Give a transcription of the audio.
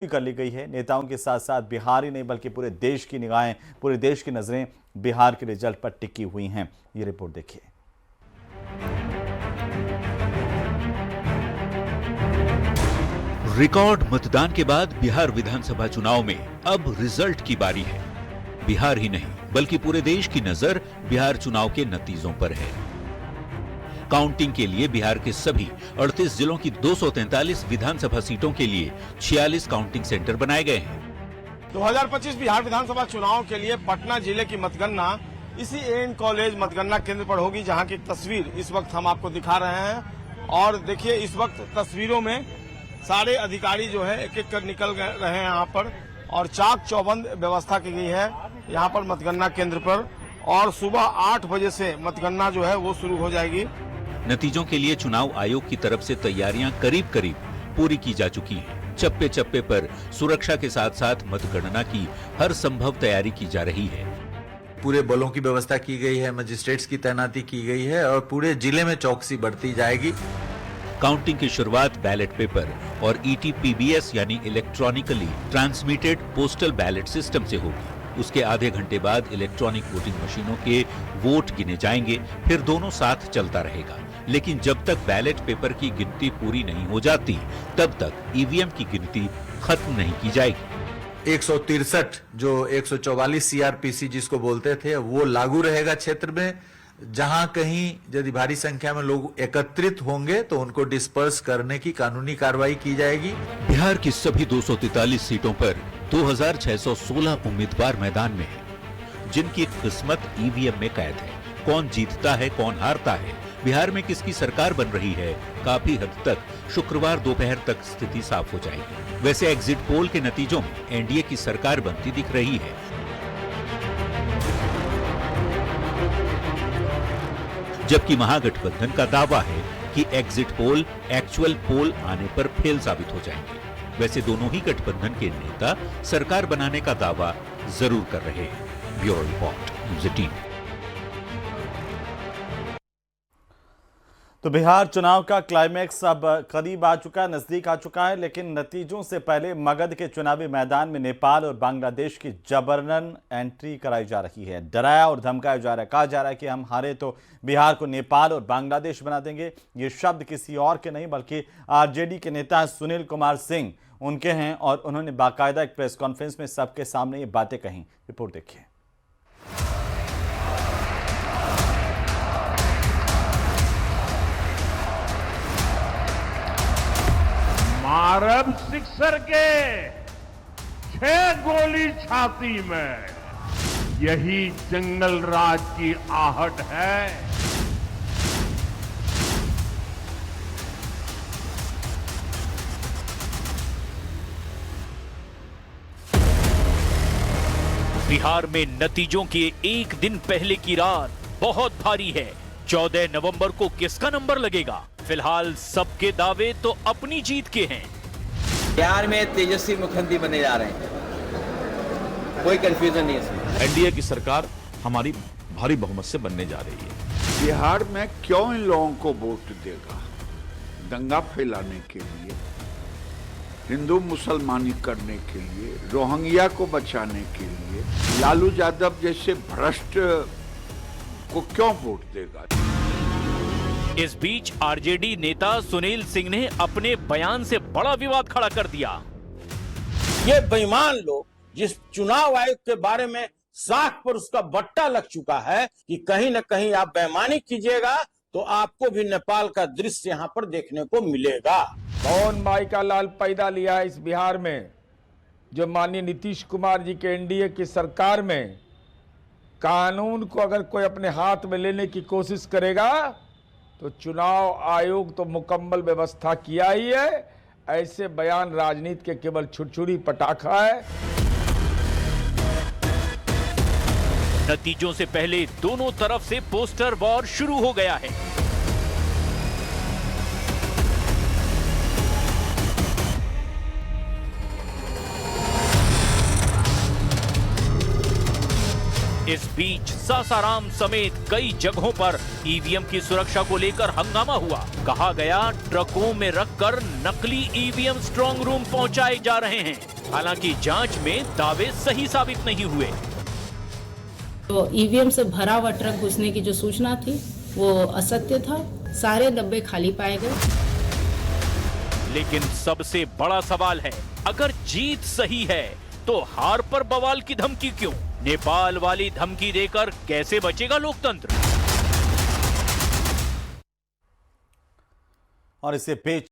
कर ली गई है। नेताओं के साथ साथ बिहार ही नहीं बल्कि पूरे देश की निगाहें, पूरे देश की नजरें बिहार के रिजल्ट पर टिकी हुई हैं। ये रिपोर्ट देखिए। रिकॉर्ड मतदान के बाद बिहार विधानसभा चुनाव में अब रिजल्ट की बारी है। बिहार ही नहीं बल्कि पूरे देश की नजर बिहार चुनाव के नतीजों पर है। काउंटिंग के लिए बिहार के सभी 38 जिलों की 243 विधानसभा सीटों के लिए 46 काउंटिंग सेंटर बनाए गए हैं। 2025 बिहार विधानसभा चुनाव के लिए पटना जिले की मतगणना इसी एएन कॉलेज मतगणना केंद्र पर होगी, जहां की तस्वीर इस वक्त हम आपको दिखा रहे हैं। और देखिए, इस वक्त तस्वीरों में सारे अधिकारी जो है एक एक कर निकल रहे हैं यहाँ पर, और चाक चौबंद व्यवस्था की गई है यहाँ पर मतगणना केंद्र पर। और सुबह 8 बजे से मतगणना जो है वो शुरू हो जाएगी। नतीजों के लिए चुनाव आयोग की तरफ से तैयारियां करीब करीब पूरी की जा चुकी हैं। चप्पे चप्पे पर सुरक्षा के साथ साथ मतगणना की हर संभव तैयारी की जा रही है। पूरे बलों की व्यवस्था की गई है, मजिस्ट्रेट्स की तैनाती की गई है और पूरे जिले में चौकसी बढ़ती जाएगी। काउंटिंग की शुरुआत बैलेट पेपर और ETPBS यानी electronically transmitted postal ballot system से होगी। उसके आधे घंटे बाद इलेक्ट्रॉनिक वोटिंग मशीनों के वोट गिने जाएंगे, फिर दोनों साथ चलता रहेगा। लेकिन जब तक बैलेट पेपर की गिनती पूरी नहीं हो जाती, तब तक EVM की गिनती खत्म नहीं की जाएगी। 163 जो 144 CRPC जिसको बोलते थे वो लागू रहेगा क्षेत्र में। जहां कहीं यदि भारी संख्या में लोग एकत्रित होंगे तो उनको डिस्पर्स करने की कानूनी कार्रवाई की जाएगी। बिहार की सभी 243 सीटों पर 2616 उम्मीदवार मैदान में हैं, जिनकी किस्मत EVM में कैद है। कौन जीतता है, कौन हारता है, बिहार में किसकी सरकार बन रही है, काफी हद तक शुक्रवार दोपहर तक स्थिति साफ हो जाएगी। वैसे एग्जिट पोल के नतीजों में NDA की सरकार बनती दिख रही है। जबकि महागठबंधन का दावा है कि एग्जिट पोल एक्चुअल पोल आने पर फेल साबित हो जाएंगे। वैसे दोनों ही गठबंधन के नेता सरकार बनाने का दावा जरूर कर रहे हैं। Bureau report, news 18। तो बिहार चुनाव का क्लाइमैक्स अब करीब आ चुका है, नजदीक आ चुका है। लेकिन नतीजों से पहले मगध के चुनावी मैदान में नेपाल और बांग्लादेश की जबरन एंट्री कराई जा रही है। डराया और धमकाया जा रहा है, कहा जा रहा है कि हम हारे तो बिहार को नेपाल और बांग्लादेश बना देंगे। ये शब्द किसी और के नहीं बल्कि RJD के नेता सुनील कुमार सिंह उनके हैं, और उन्होंने बाकायदा एक प्रेस कॉन्फ्रेंस में सबके सामने ये बातें कही। रिपोर्ट देखिए। मारब सिक्सर के 6 गोली छाती में, यही जंगल राज की आहट है। बिहार में नतीजों के एक दिन पहले की रात बहुत भारी है। 14 नवंबर को किसका नंबर लगेगा? फिलहाल सबके दावे तो अपनी जीत के हैं। बिहार में तेजस्वी मुख्यमंत्री बने जा रहे हैं, कोई कंफ्यूजन नहीं है। NDA की सरकार हमारी भारी बहुमत से बनने जा रही है। बिहार में क्यों इन लोगों को वोट देगा? दंगा फैलाने के लिए, हिंदू मुसलमानी करने के लिए, रोहिंग्या को बचाने के लिए। लालू यादव जैसे भ्रष्ट को क्यों वोट देगा? इस बीच RJD नेता सुनील सिंह ने अपने बयान से बड़ा विवाद खड़ा कर दिया। ये बेईमान लोग जिस चुनाव आयोग के बारे में साख पर उसका बट्टा लग चुका है कि कहीं न कहीं आप बेईमानी कीजिएगा तो आपको भी नेपाल का दृश्य यहाँ पर देखने को मिलेगा। कौन माई का लाल पैदा लिया है इस बिहार में, जो माननीय नीतीश कुमार जी के NDA की सरकार में कानून को अगर कोई अपने हाथ में लेने की कोशिश करेगा तो चुनाव आयोग तो मुकम्मल व्यवस्था किया ही है। ऐसे बयान राजनीति के केवल छुरछुरी पटाखा है। नतीजों से पहले दोनों तरफ से पोस्टर वॉर शुरू हो गया है। इस बीच सासाराम समेत कई जगहों पर EVM की सुरक्षा को लेकर हंगामा हुआ। कहा गया ट्रकों में रखकर नकली EVM स्ट्रांग रूम पहुंचाए जा रहे हैं। हालांकि जांच में दावे सही साबित नहीं हुए। तो ईवीएम से भरा हुआ ट्रक घुसने की जो सूचना थी वो असत्य था, सारे डब्बे खाली पाए गए। लेकिन सबसे बड़ा सवाल है, अगर जीत सही है तो हार पर बवाल की धमकी क्यों? नेपाल वाली धमकी देकर कैसे बचेगा लोकतंत्र? और इसे पेच